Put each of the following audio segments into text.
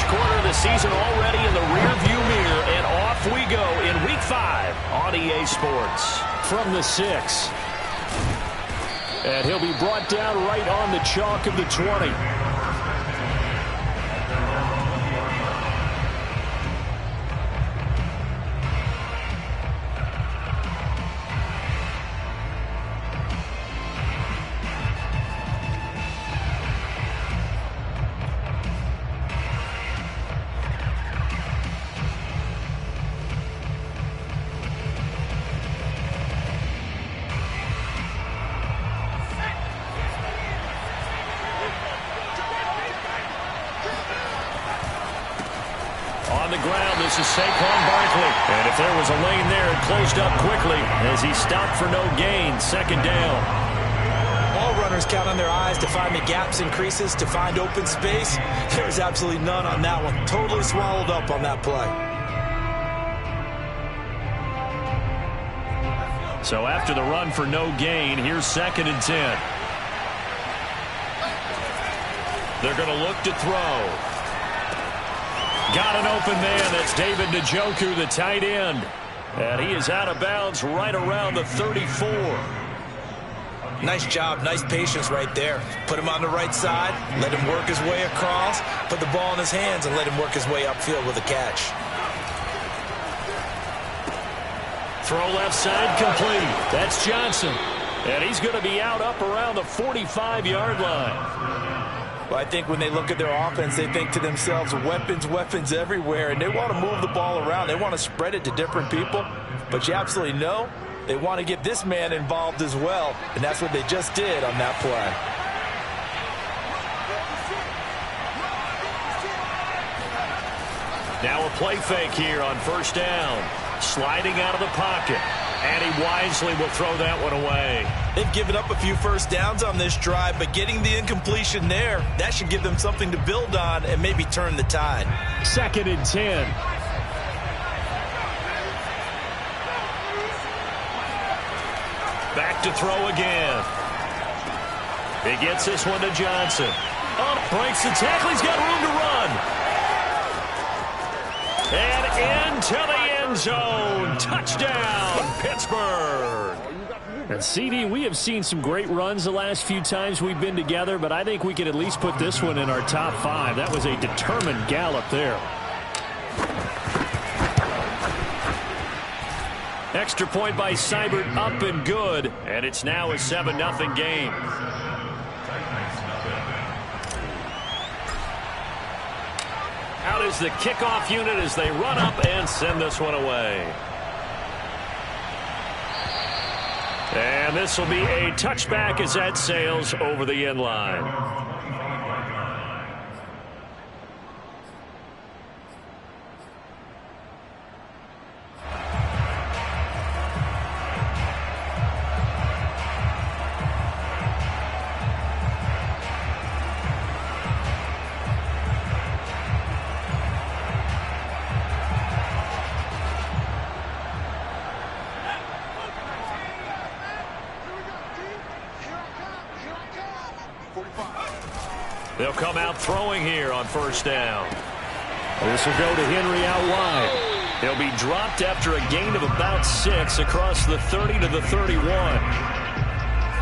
quarter of the season already in the rearview mirror, and off we go in Week 5 on EA Sports. From the 6. And he'll be brought down right on the chalk of the 20. On the ground, this is Saquon Barkley. And if there was a lane there, it closed up quickly as he stopped for no gain. Second down. All runners count on their eyes to find the gaps and creases, to find open space. There's absolutely none on that one. Totally swallowed up on that play. So after the run for no gain, here's 2nd and 10. They're going to look to throw. Got an open man. That's David Njoku, the tight end. And he is out of bounds right around the 34. Nice job. Nice patience right there. Put him on the right side. Let him work his way across. Put the ball in his hands and let him work his way upfield with a catch. Throw left side complete. That's Johnson. And he's going to be out up around the 45-yard line. Well, I think when they look at their offense, they think to themselves, weapons, weapons everywhere, and they want to move the ball around. They want to spread it to different people, but you absolutely know they want to get this man involved as well, and that's what they just did on that play. Now a play fake here on 1st down. Sliding out of the pocket. And he wisely will throw that one away. They've given up a few first downs on this drive, but getting the incompletion there, that should give them something to build on and maybe turn the tide. 2nd and 10. Back to throw again. He gets this one to Johnson. Breaks the tackle. He's got room to run. And into the end zone. Touchdown, Pittsburgh. And CD, we have seen some great runs the last few times we've been together, but I think we can at least put this one in our top 5. That was a determined gallop there. Extra point by Seibert, up and good. And it's now a 7-0 game. Out is the kickoff unit as they run up and send this one away. And this will be a touchback as that sails over the end line. They'll come out throwing here on 1st down. This will go to Henry out wide. He'll be dropped after a gain of about 6 across the 30 to the 31.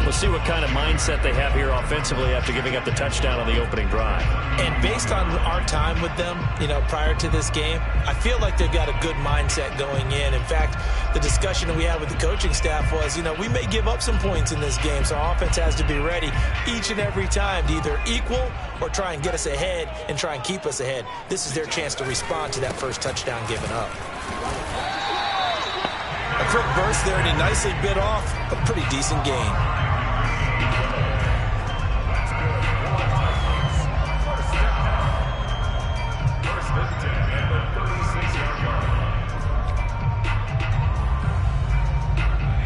We'll see what kind of mindset they have here offensively after giving up the touchdown on the opening drive. And based on our time with them, prior to this game, I feel like they've got a good mindset going in. In fact, the discussion that we had with the coaching staff was, we may give up some points in this game, so our offense has to be ready each and every time to either equal or try and get us ahead and try and keep us ahead. This is their chance to respond to that first touchdown given up. A quick burst there, and he nicely bit off a pretty decent gain.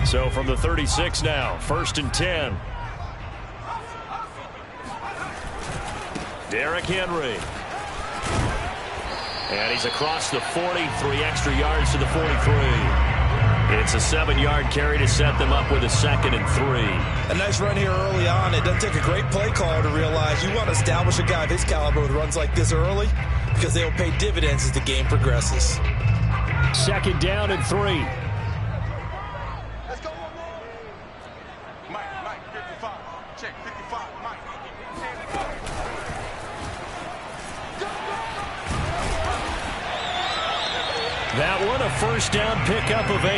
So from the 36 now, 1st and 10. Derrick Henry. And he's across the 40, 3 extra yards to the 43. It's a 7-yard carry to set them up with a 2nd and 3. A nice run here early on. It doesn't take a great play caller to realize you want to establish a guy of his caliber with runs like this early because they'll pay dividends as the game progresses. 2nd down and 3. Let's go. Mike, 55. Check, 55, Mike. That one, a first down pickup of 8.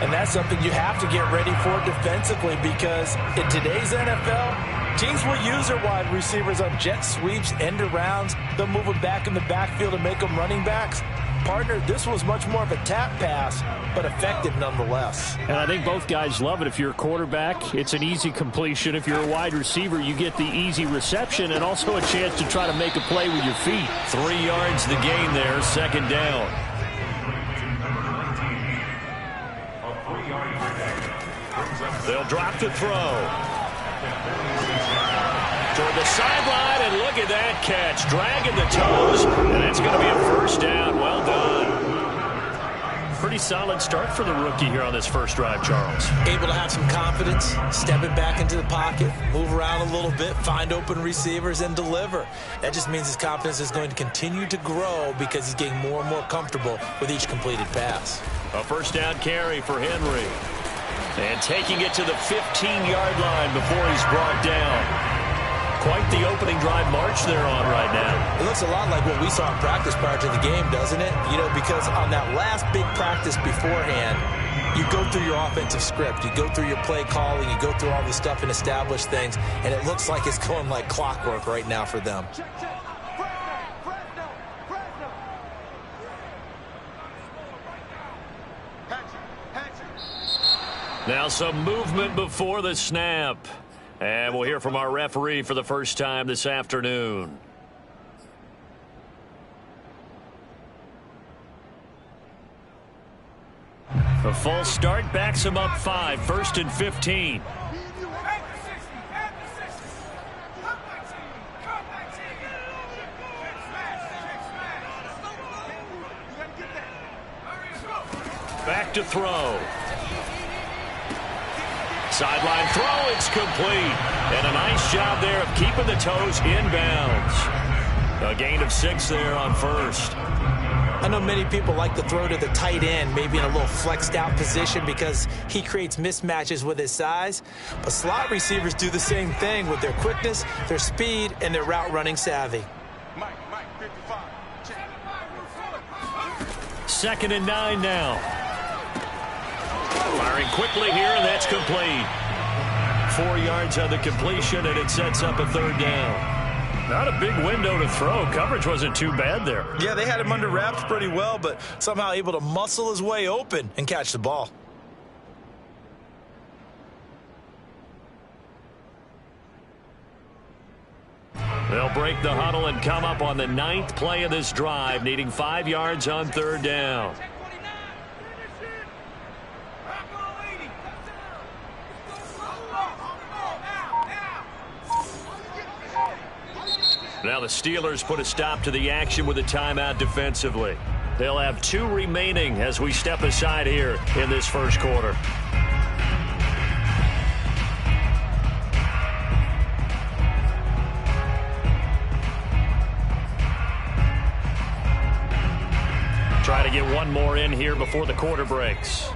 And that's something you have to get ready for defensively because in today's NFL, teams will use their wide receivers on jet sweeps, end arounds. They'll move them back in the backfield and make them running backs. Partner, this was much more of a tap pass, but effective nonetheless. And I think both guys love it. If you're a quarterback, it's an easy completion. If you're a wide receiver, you get the easy reception and also a chance to try to make a play with your feet. 3 yards the gain there, 2nd down. They'll drop to throw. Toward the sideline, and look at that catch. Dragging the toes, and it's going to be a first down. Well done. Pretty solid start for the rookie here on this first drive, Charles. Able to have some confidence, stepping back into the pocket, move around a little bit, find open receivers, and deliver. That just means his confidence is going to continue to grow because he's getting more and more comfortable with each completed pass. A first down carry for Henry. And taking it to the 15-yard line before he's brought down. Quite the opening drive march they're on right now. It looks a lot like what we saw in practice prior to the game, doesn't it? You know, because on that last big practice beforehand, you go through your offensive script. You go through your play calling. You go through all the stuff and establish things. And it looks like it's going like clockwork right now for them. Now some movement before the snap. And we'll hear from our referee for the first time this afternoon. A false start backs him up 5, 1st and 15. Back to throw. Sideline throw, it's complete. And a nice job there of keeping the toes inbounds. A gain of 6 there on first. I know many people like to throw to the tight end, maybe in a little flexed out position because he creates mismatches with his size. But slot receivers do the same thing with their quickness, their speed, and their route running savvy. Mike, 55. Check. 2nd and 9 now. Firing quickly here, and that's complete. 4 yards on the completion, and it sets up a 3rd down. Not a big window to throw. Coverage wasn't too bad there. Yeah, they had him under wraps pretty well, but somehow able to muscle his way open and catch the ball. They'll break the huddle and come up on the 9th play of this drive, needing 5 yards on 3rd down. Now the Steelers put a stop to the action with a timeout defensively. They'll have 2 remaining as we step aside here in this first quarter. Try to get one more in here before the quarter breaks.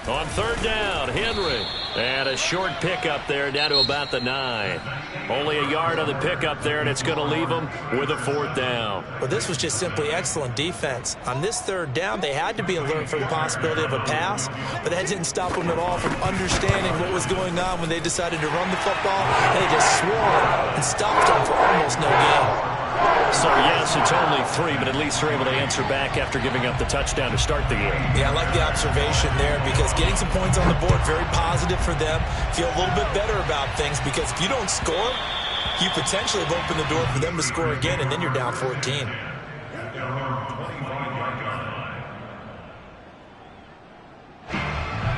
On 3rd down, Henry. And a short pickup there down to about the 9. Only a yard on the pickup there, and it's going to leave them with a 4th down. Well, this was just simply excellent defense. On this 3rd down, they had to be alert for the possibility of a pass, but that didn't stop them at all from understanding what was going on when they decided to run the football. They just swarmed and stopped them for almost no gain. So, yes, it's only 3, but at least they're able to answer back after giving up the touchdown to start the game. Yeah, I like the observation there because getting some points on the board, very positive for them. Feel a little bit better about things because if you don't score, you potentially have opened the door for them to score again, and then you're down 14.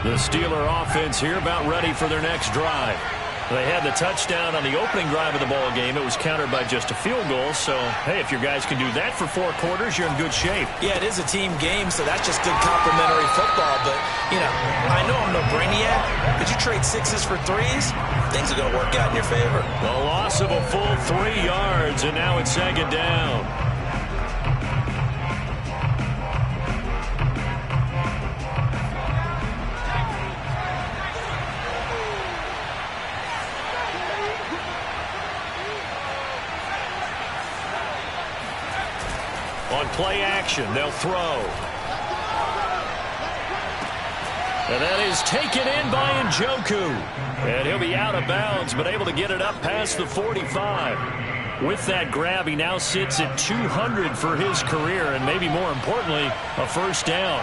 The Steeler offense here about ready for their next drive. They had the touchdown on the opening drive of the ball game. It was countered by just a field goal. So, hey, if your guys can do that for 4 quarters, you're in good shape. Yeah, it is a team game, so that's just good complementary football. But, you know, I know I'm no brainiac. But you trade 6s for 3s, things are going to work out in your favor. The loss of a full 3 yards, and now it's 2nd down. On play action, they'll throw. And that is taken in by Njoku. And he'll be out of bounds, but able to get it up past the 45. With that grab, he now sits at 200 for his career, and maybe more importantly, a 1st down.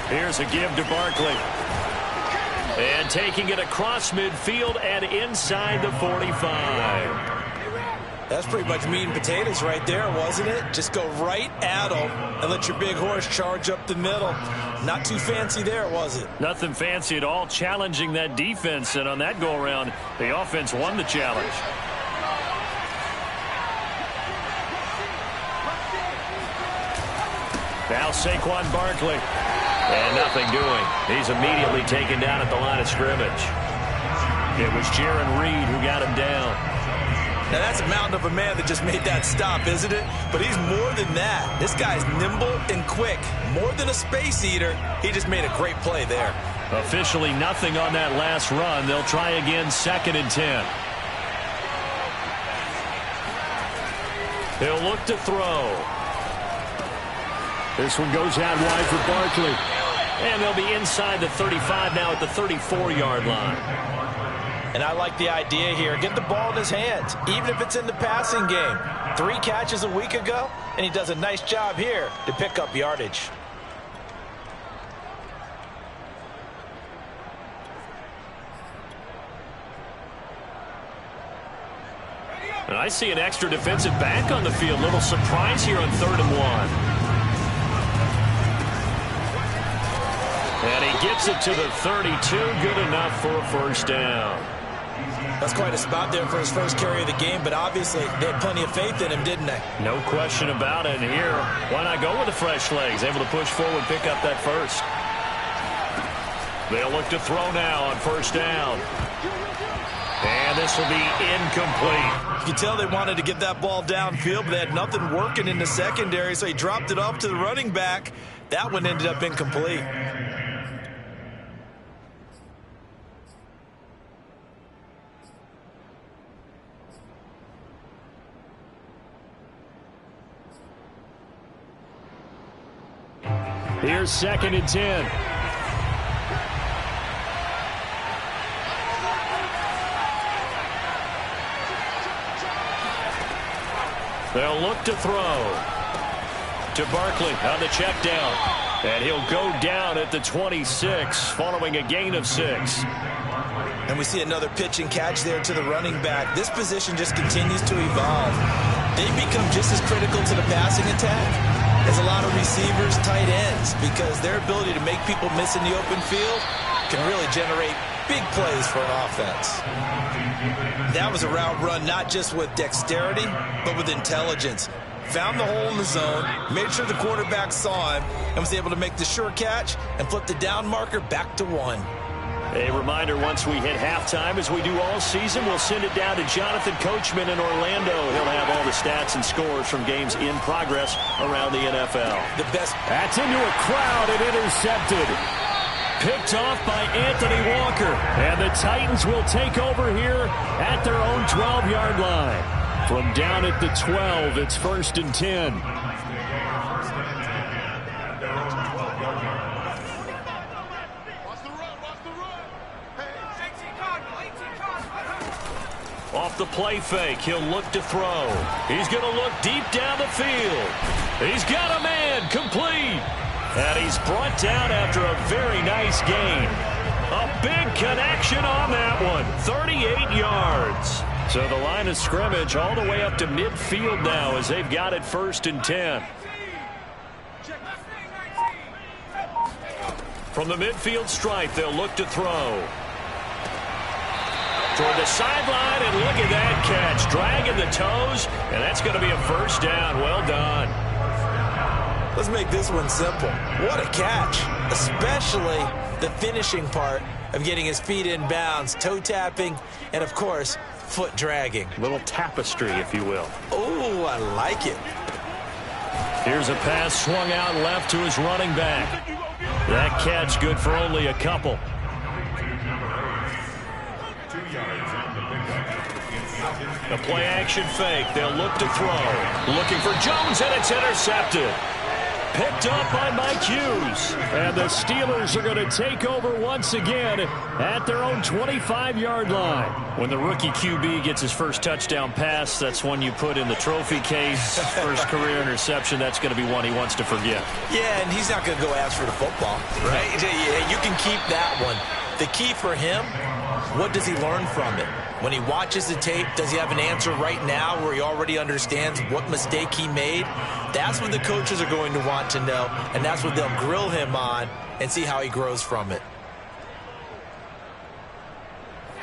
Here's a give to Barkley. And taking it across midfield and inside the 45. That's pretty much meat and potatoes right there, wasn't it? Just go right at them and let your big horse charge up the middle. Not too fancy there, was it? Nothing fancy at all, challenging that defense. And on that go-around, the offense won the challenge. Now Saquon Barkley. And nothing doing. He's immediately taken down at the line of scrimmage. It was Jarran Reed who got him down. Now, that's a mountain of a man that just made that stop, isn't it? But he's more than that. This guy's nimble and quick. More than a space eater. He just made a great play there. Officially nothing on that last run. They'll try again, 2nd and 10. He'll look to throw. This one goes out wide for Barkley. And they'll be inside the 35 now at the 34-yard line. And I like the idea here. Get the ball in his hands, even if it's in the passing game. 3 catches a week ago, and he does a nice job here to pick up yardage. And I see an extra defensive back on the field. Little surprise here on 3rd and 1. And he gets it to the 32. Good enough for a 1st down. That's quite a spot there for his first carry of the game, but obviously they had plenty of faith in him, didn't they? No question about it. And here, why not go with the fresh legs? Able to push forward, pick up that 1st. They'll look to throw now on 1st down. And this will be incomplete. You can tell they wanted to get that ball downfield, but they had nothing working in the secondary, so he dropped it off to the running back. That one ended up incomplete. Here's 2nd and 10. They'll look to throw to Barkley on the check down. And he'll go down at the 26 following a gain of 6. And we see another pitch and catch there to the running back. This position just continues to evolve. They become just as critical to the passing attack as a lot of receivers, tight ends, because their ability to make people miss in the open field can really generate big plays for an offense. That was a route run not just with dexterity, but with intelligence. Found the hole in the zone, made sure the quarterback saw him, and was able to make the sure catch and flip the down marker back to 1. A reminder, once we hit halftime, as we do all season, we'll send it down to Jonathan Coachman in Orlando. He'll have all the stats and scores from games in progress around the NFL. The best. That's into a crowd and intercepted. Picked off by Anthony Walker. And the Titans will take over here at their own 12-yard line. From down at the 12, it's 1st and 10. Off the play fake, he'll look to throw. He's going to look deep down the field. He's got a man, complete. And he's brought down after a very nice gain. A big connection on that one, 38 yards. So the line of scrimmage all the way up to midfield now as they've got it 1st and 10. From the midfield stripe, they'll look to throw. toward the sideline, and look at that catch. Dragging the toes, and that's going to be a first down. Well done. Let's make this one simple. What a catch, especially the finishing part of getting his feet in bounds, toe tapping, and, of course, foot dragging. Little tapestry, if you will. Oh, I like it. Here's a pass swung out left to his running back. That catch good for only a couple. A play action fake. They'll look to throw. Looking for Jones, and it's intercepted. Picked up by Mike Hughes. And the Steelers are going to take over once again at their own 25-yard line. When the rookie QB gets his first touchdown pass, that's one you put in the trophy case. First career interception, that's going to be one he wants to forget. Yeah, and he's not going to go ask for the football, right? Yeah, you can keep that one. The key for him, what does he learn from it? When he watches the tape, does he have an answer right now where he already understands what mistake he made? That's what the coaches are going to want to know, and that's what they'll grill him on and see how he grows from it.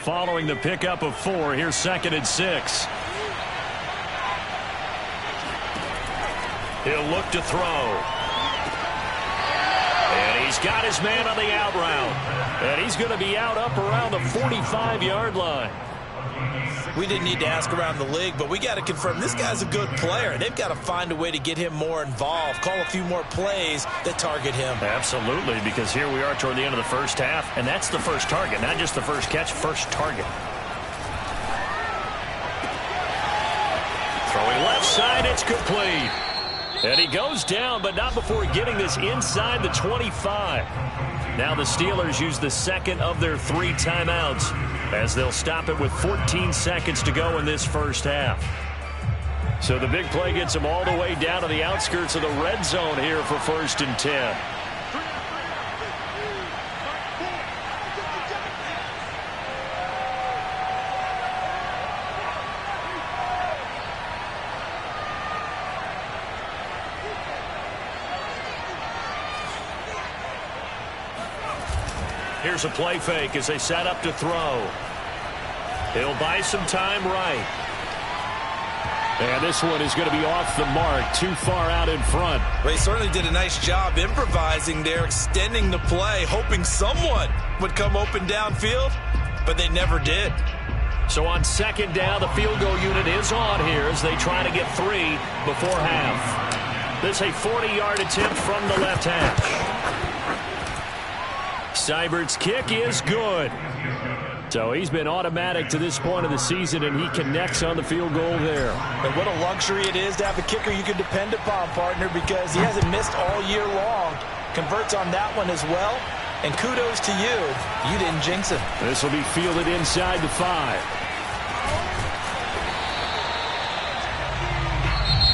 Following the pickup of 4, here's 2nd and 6. He'll look to throw. And he's got his man on the out route. And he's going to be out up around the 45-yard line. We didn't need to ask around the league, but we got to confirm this guy's a good player. They've got to find a way to get him more involved, call a few more plays that target him. Absolutely, because here we are toward the end of the first half, and that's the first target, not just the first catch, first target. Throwing left side, it's complete. And he goes down, but not before getting this inside the 25. Now the Steelers use the second of their 3 timeouts as they'll stop it with 14 seconds to go in this first half. So the big play gets them all the way down to the outskirts of the red zone here for 1st and 10. Here's a play fake as they set up to throw. He'll buy some time right. And this one is going to be off the mark, too far out in front. Well, he certainly did a nice job improvising there, extending the play, hoping someone would come open downfield, but they never did. So on 2nd down, the field goal unit is on here as they try to get 3 before half. This is a 40-yard attempt from the left hash. Seibert's kick is good. So he's been automatic to this point of the season, and he connects on the field goal there. And what a luxury it is to have a kicker you can depend upon, partner, because he hasn't missed all year long. Converts on that one as well. And kudos to you. You didn't jinx him. This will be fielded inside the 5.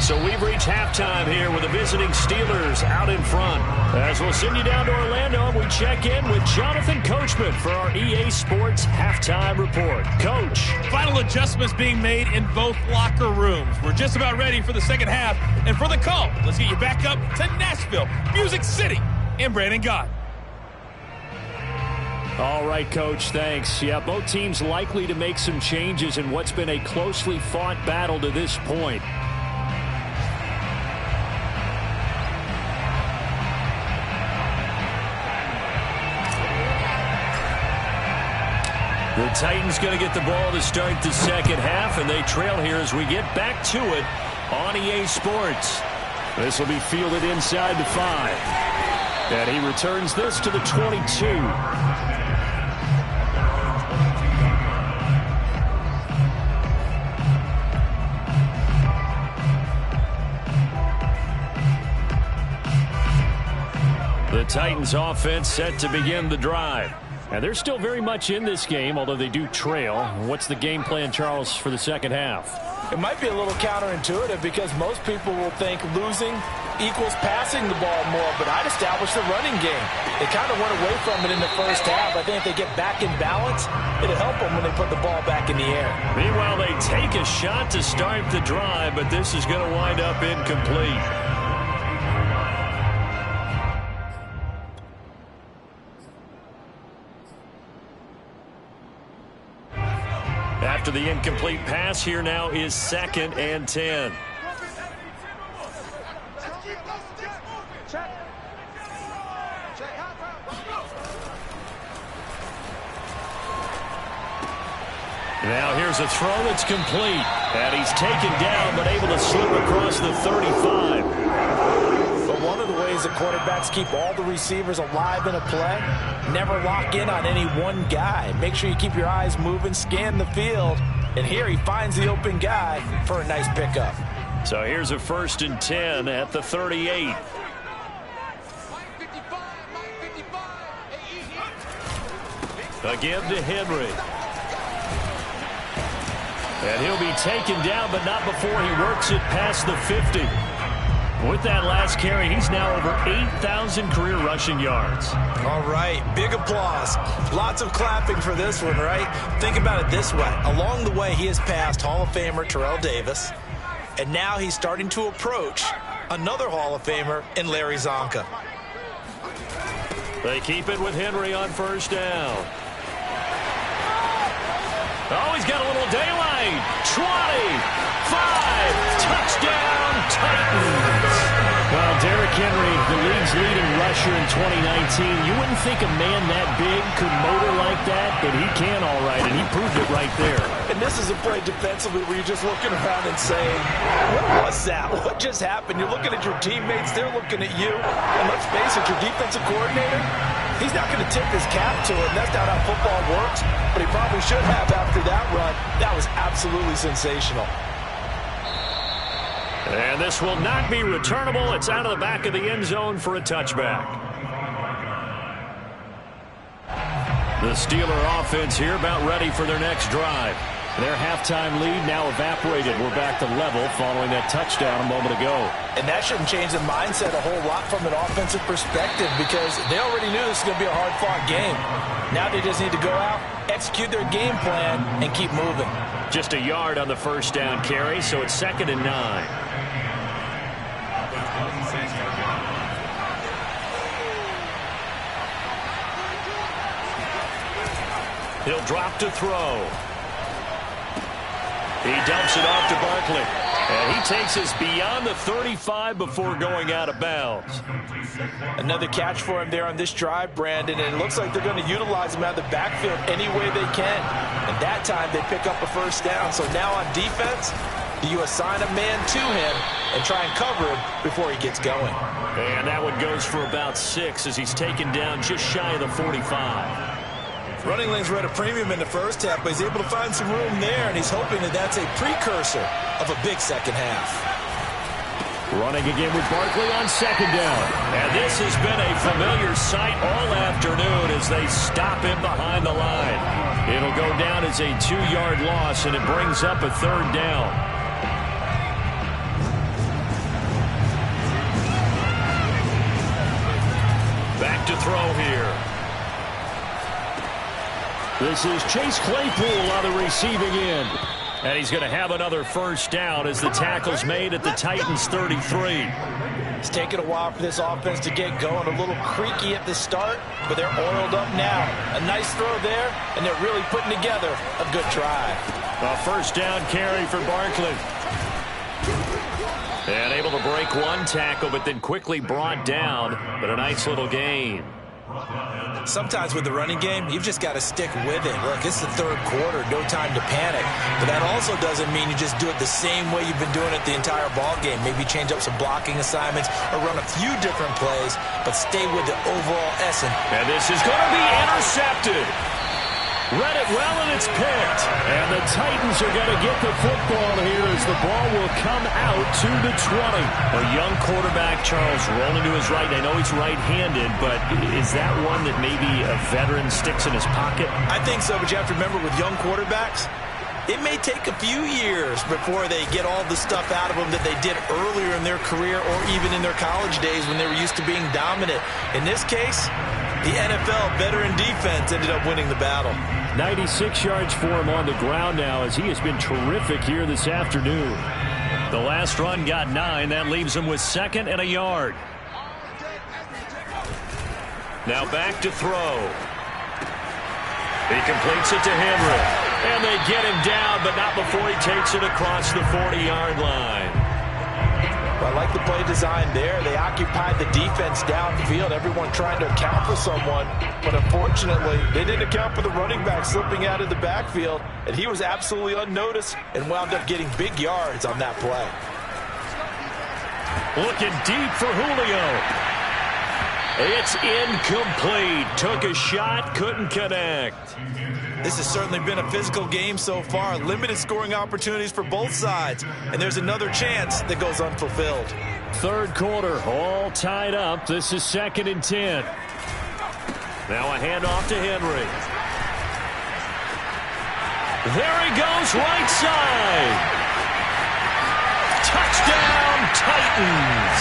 So we've reached halftime here with the visiting Steelers out in front. As we'll send you down to Orlando, and we check in with Jonathan Coachman for our EA Sports Halftime Report. Coach. Final adjustments being made in both locker rooms. We're just about ready for the second half. And for the call, let's get you back up to Nashville, Music City, and Brandon Gott. All right, Coach, thanks. Yeah, both teams likely to make some changes in what's been a closely fought battle to this point. The Titans going to get the ball to start the second half, and they trail here as we get back to it on EA Sports. This will be fielded inside the 5. And he returns this to the 22. The Titans offense set to begin the drive. And they're still very much in this game, although they do trail. What's the game plan, Charles, for the second half? It might be a little counterintuitive because most people will think losing equals passing the ball more, but I'd establish the running game. They kind of went away from it in the first half. I think if they get back in balance, it'll help them when they put the ball back in the air. Meanwhile, they take a shot to start the drive, but this is going to wind up incomplete. the incomplete pass. Here now is 2nd and 10. Now here's a throw that's complete. And he's taken down, but able to slip across the 35. But one of the ways that quarterbacks keep all the receivers alive in a play, never lock in on any one guy. Make sure you keep your eyes moving, scan the field. And here he finds the open guy for a nice pickup. So here's a 1st and 10 at the 38. Again to Henry. And he'll be taken down, but not before he works it past the 50. With that last carry, he's now over 8,000 career rushing yards. All right, big applause. Lots of clapping for this one, right? Think about it this way. Along the way, he has passed Hall of Famer Terrell Davis, and now he's starting to approach another Hall of Famer in Larry Zonka. They keep it with Henry on 1st down. Oh, he's got a little daylight. 20, 5, touchdown, Titans. Well, Derrick Henry, the league's leading rusher in 2019. You wouldn't think a man that big could motor like that, but he can all right, and he proved it right there. And this is a play defensively where you're just looking around and saying, what was that? What just happened? You're looking at your teammates. They're looking at you. And let's face it, your defensive coordinator, he's not going to tip his cap to it. That's not how football works, but he probably should have after that run. That was absolutely sensational. And this will not be returnable. It's out of the back of the end zone for a touchback. The Steeler offense here about ready for their next drive. Their halftime lead now evaporated. We're back to level following that touchdown a moment ago. And that shouldn't change the mindset a whole lot from an offensive perspective because they already knew this was going to be a hard-fought game. Now they just need to go out, execute their game plan, and keep moving. Just a yard on the 1st down carry, so it's 2nd and 9. He'll drop to throw. He dumps it off to Barkley. And he takes us beyond the 35 before going out of bounds. Another catch for him there on this drive, Brandon, and it looks like they're going to utilize him out of the backfield any way they can. And that time they pick up a 1st down. So now on defense, do you assign a man to him and try and cover him before he gets going? And that one goes for about 6 as he's taken down just shy of the 45. Running lanes were at a premium in the first half, but he's able to find some room there, and he's hoping that that's a precursor of a big second half. Running again with Barkley on 2nd down. And this has been a familiar sight all afternoon as they stop him behind the line. It'll go down as a 2-yard loss, and it brings up a 3rd down. Back to throw here. This is Chase Claypool on the receiving end. And he's going to have another 1st down as the tackle's made at the Titans' 33. It's taken a while for this offense to get going. A little creaky at the start, but they're oiled up now. A nice throw there, and they're really putting together a good drive. A 1st down carry for Barkley. And able to break one tackle, but then quickly brought down. But a nice little gain. Sometimes with the running game, you've just got to stick with it. Look, it's the 3rd quarter, no time to panic. But that also doesn't mean you just do it the same way you've been doing it the entire ball game. Maybe change up some blocking assignments or run a few different plays, but stay with the overall essence. And this is going to be intercepted. Read it well, and it's picked. And the Titans are going to get the football here as the ball will come out to the 20. A young quarterback, Charles, rolling to his right. I know he's right-handed, but is that one that maybe a veteran sticks in his pocket? I think so, but you have to remember with young quarterbacks, it may take a few years before they get all the stuff out of them that they did earlier in their career or even in their college days when they were used to being dominant. In this case, the NFL veteran defense ended up winning the battle. 96 yards for him on the ground now as he has been terrific here this afternoon. The last run got 9. That leaves him with 2nd and a yard. Now back to throw. He completes it to Henry. And they get him down, but not before he takes it across the 40-yard line. I like the play design there. They occupied the defense downfield, everyone trying to account for someone. But unfortunately, they didn't account for the running back slipping out of the backfield. And he was absolutely unnoticed and wound up getting big yards on that play. Looking deep for Julio. It's incomplete. Took a shot, couldn't connect. This has certainly been a physical game so far. Limited scoring opportunities for both sides. And there's another chance that goes unfulfilled. Third quarter, all tied up. This is 2nd and 10. Now a handoff to Henry. There he goes, right side. Touchdown, Titans.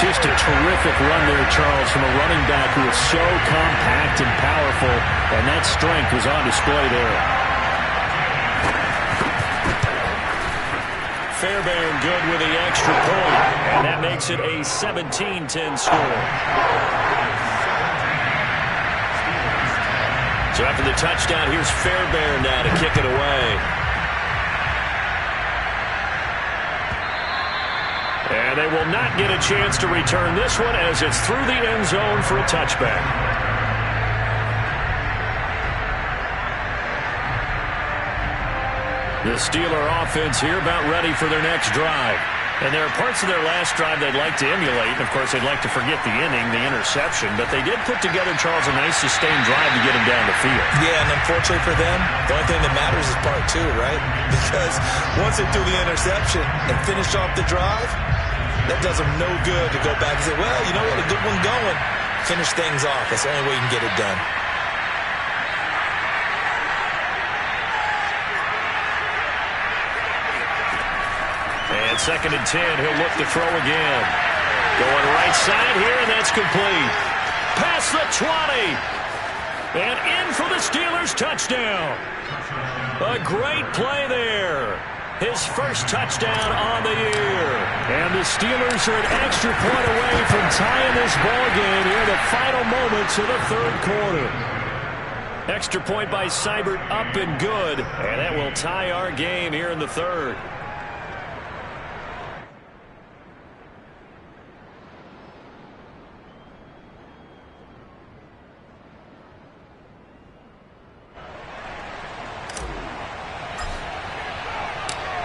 Just a terrific run there, Charles, from a running back who is so compact and powerful, and that strength was on display there. Fairbairn good with the extra point, and that makes it a 17-10 score. So after the touchdown, here's Fairbairn now to kick it away. And they will not get a chance to return this one as it's through the end zone for a touchback. The Steeler offense here about ready for their next drive. And there are parts of their last drive they'd like to emulate. And, of course, they'd like to forget the inning, the interception. But they did put together, Charles, a nice sustained drive to get him down the field. Yeah, and unfortunately for them, the only thing that matters is part 2, right? Because once they threw the interception and finished off the drive, that does them no good to go back and say, well, you know what, a good one going. Finish things off. That's the only way you can get it done. And 2nd and 10, he'll look to throw again. Going right side here, and that's complete. Past the 20. And in for the Steelers' touchdown. A great play there. His first touchdown on the year. And the Steelers are an extra point away from tying this ball game here in the final moments of the third quarter. Extra point by Seibert up and good. And that will tie our game here in the third.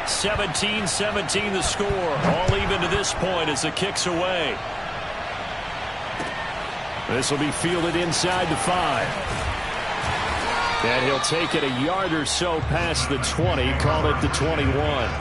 (17-17) the score. All even to this point as the kick's away. This will be fielded inside the 5. And he'll take it a yard or so past the 20. Call it the 21.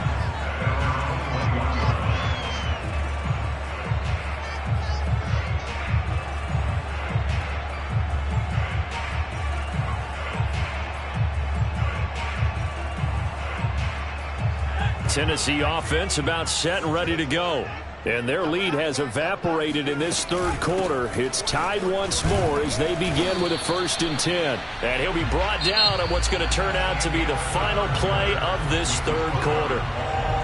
Tennessee offense about set and ready to go. And their lead has evaporated in this third quarter. It's tied once more as they begin with a 1st and 10. And he'll be brought down on what's going to turn out to be the final play of this third quarter.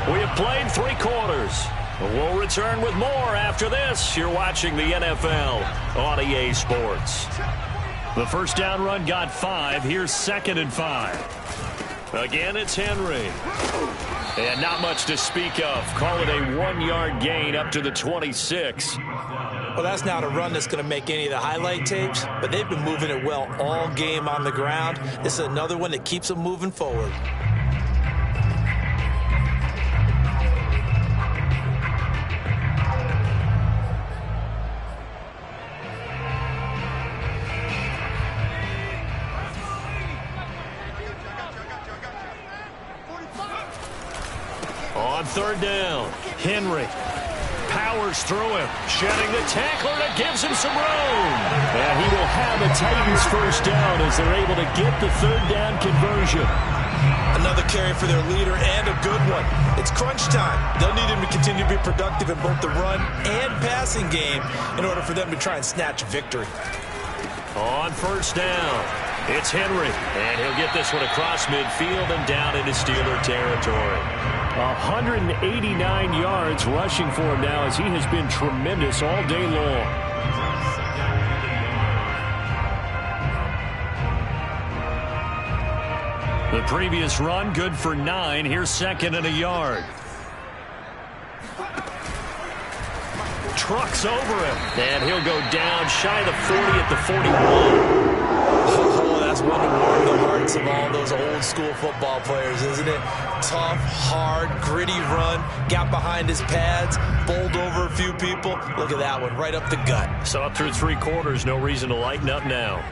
We have played 3 quarters. We'll return with more after this. You're watching the NFL on EA Sports. The first down run got 5. Here's 2nd and 5. Again, it's Henry. And not much to speak of. Call it a 1-yard gain up to the 26. Well, that's not a run that's going to make any of the highlight tapes, but they've been moving it well all game on the ground. This is another one that keeps them moving forward. On 3rd down, Henry powers through him, shedding the tackler that gives him some room. And he will have a Titans first down as they're able to get the 3rd down conversion. Another carry for their leader and a good one. It's crunch time. They'll need him to continue to be productive in both the run and passing game in order for them to try and snatch victory. On 1st down, it's Henry. And he'll get this one across midfield and down into Steeler territory. 189 yards rushing for him now as he has been tremendous all day long. The previous run, good for 9. Here's second and a yard. Trucks over him, and he'll go down shy of the 40 at the 41. Oh, that's one to warm the hearts of all those old school football players, isn't it? Tough, hard, gritty run, got behind his pads, bowled over a few people. Look at that one, right up the gut. So up through 3 quarters, no reason to lighten up now.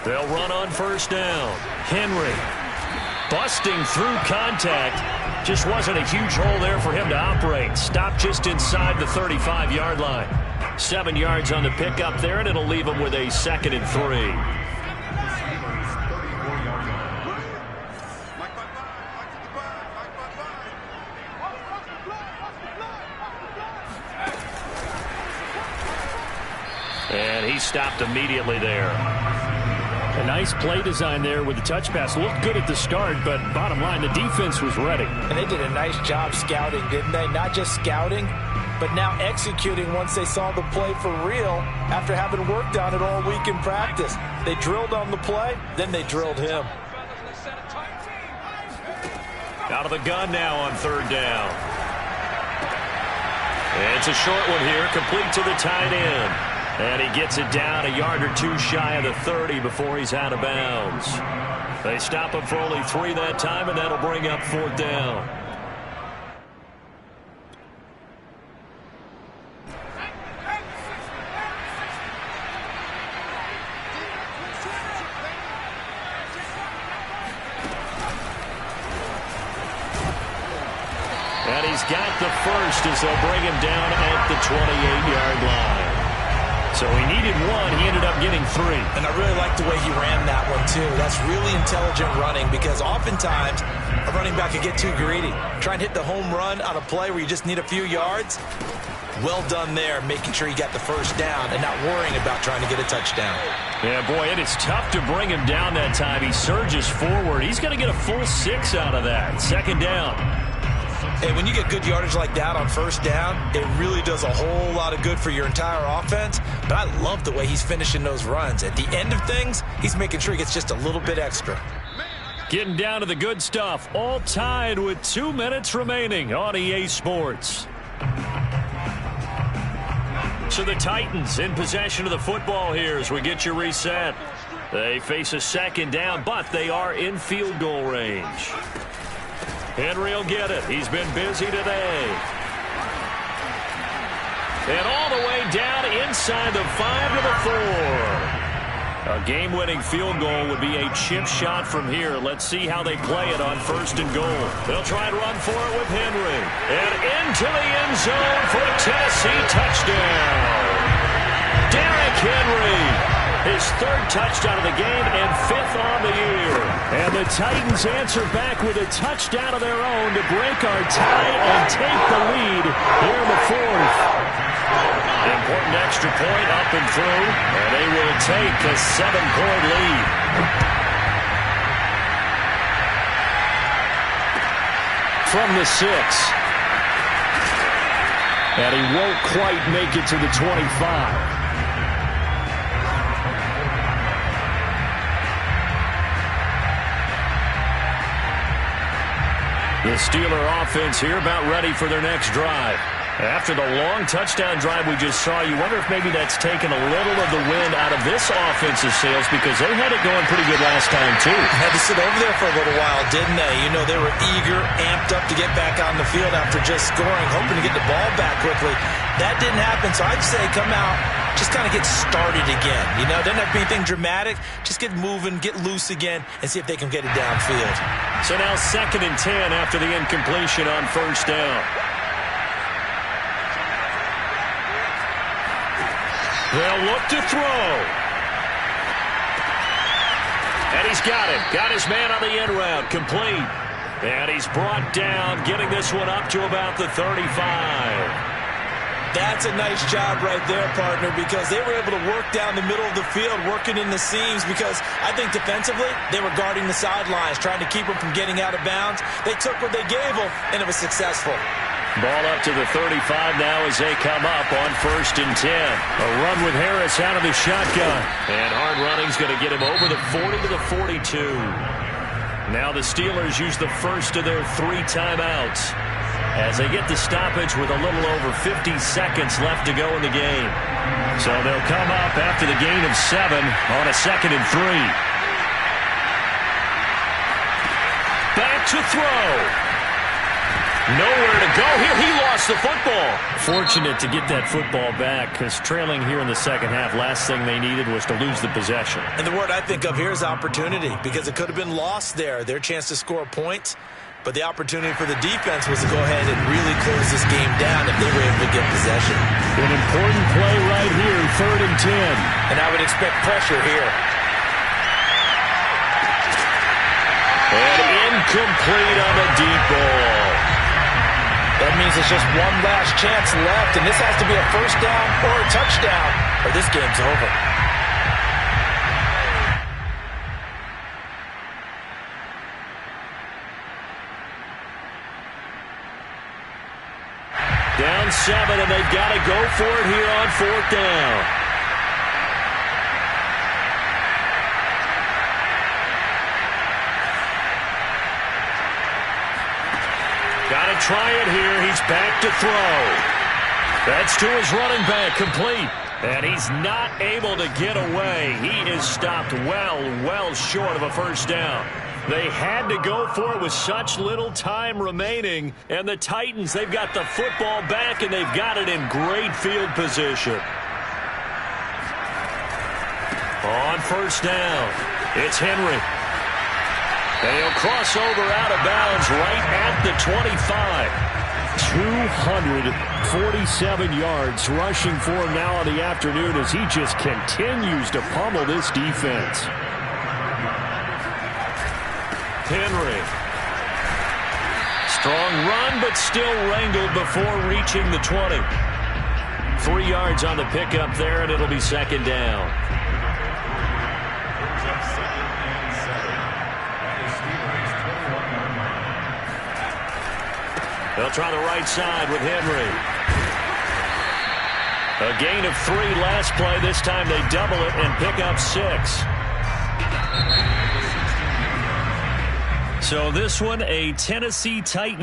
They'll run on first down. Henry busting through contact. Just wasn't a huge hole there for him to operate. Stopped just inside the 35-yard line. 7 yards on the pickup there, and it'll leave him with a 2nd and 3. And he stopped immediately there. A nice play design there with the touch pass. Looked good at the start, but bottom line, the defense was ready. And they did a nice job scouting, didn't they? Not just scouting, but now executing once they saw the play for real after having worked on it all week in practice. They drilled on the play, then they drilled him. Out of the gun now on 3rd down. It's a short one here, complete to the tight end. And he gets it down a yard or 2 shy of the 30 before he's out of bounds. They stop him for only 3 that time, and that'll bring up 4th down. And he's got the first as they'll bring him down at the 28-yard line. So he needed 1. He ended up getting 3. And I really like the way he ran that one, too. That's really intelligent running because oftentimes a running back can get too greedy. Try and hit the home run on a play where you just need a few yards. Well done there, making sure he got the first down and not worrying about trying to get a touchdown. Yeah, boy, it is tough to bring him down that time. He surges forward. He's going to get a full 6 out of that. 2nd down. And when you get good yardage like that on 1st down, it really does a whole lot of good for your entire offense. But I love the way he's finishing those runs. At the end of things, he's making sure he gets just a little bit extra. Getting down to the good stuff. All tied with 2 minutes remaining on EA Sports. So the Titans in possession of the football here as we get you reset. They face a 2nd down, but they are in field goal range. Henry will get it. He's been busy today. And all the way down inside the 5 to the 4. A game-winning field goal would be a chip shot from here. Let's see how they play it on 1st and goal. They'll try and run for it with Henry. And into the end zone for a Tennessee touchdown. Derrick Henry. His 3rd touchdown of the game and 5th on the year. And the Titans answer back with a touchdown of their own to break our tie and take the lead here in the 4th. Important extra point up and through, and they will take a 7-point lead. From the 6. And he won't quite make it to the 25. The Steeler offense here about ready for their next drive. After the long touchdown drive we just saw, you wonder if maybe that's taken a little of the wind out of this offensive sails because they had it going pretty good last time, too. Had to sit over there for a little while, didn't they? You know, they were eager, amped up to get back on the field after just scoring, hoping to get the ball back quickly. That didn't happen, so I'd say come out, just kind of get started again. You know, doesn't have to be anything dramatic. Just get moving, get loose again, and see if they can get it downfield. So now 2nd and 10 after the incompletion on 1st down. They'll look to throw. And he's got it. Got his man on the end route. Complete. And he's brought down, getting this one up to about the 35. That's a nice job right there, partner, because they were able to work down the middle of the field, working in the seams, because I think defensively they were guarding the sidelines, trying to keep them from getting out of bounds. They took what they gave them, and it was successful. Ball up to the 35 now as they come up on 1st and 10. A run with Harris out of the shotgun. And hard running's going to get him over the 40 to the 42. Now the Steelers use the first of their 3 timeouts as they get the stoppage with a little over 50 seconds left to go in the game. So they'll come up after the gain of 7 on a 2nd and 3. Back to throw. Nowhere to go here. He lost the football. Fortunate to get that football back because trailing here in the second half, last thing they needed was to lose the possession. And the word I think of here is opportunity, because it could have been lost there. Their chance to score points, but the opportunity for the defense was to go ahead and really close this game down if they were able to get possession. An important play right here, 3rd and 10. And I would expect pressure here. And incomplete on the deep ball. That means it's just one last chance left, and this has to be a 1st down or a touchdown, or this game's over. Down 7, and they've got to go for it here on 4th down. Got to try it here. He's back to throw. That's to his running back, complete. And he's not able to get away. He is stopped well short of a 1st down. They had to go for it with such little time remaining. And the Titans, they've got the football back, and they've got it in great field position. On 1st down, it's Henry. And he'll cross over out of bounds right at the 25. 247 yards rushing for him now in the afternoon as he just continues to pummel this defense. Henry. Strong run, but still wrangled before reaching the 20. 3 yards on the pickup there, and it'll be 2nd down. They'll try the right side with Henry. A gain of 3 last play. This time they double it and pick up 6. So this one, a Tennessee Titans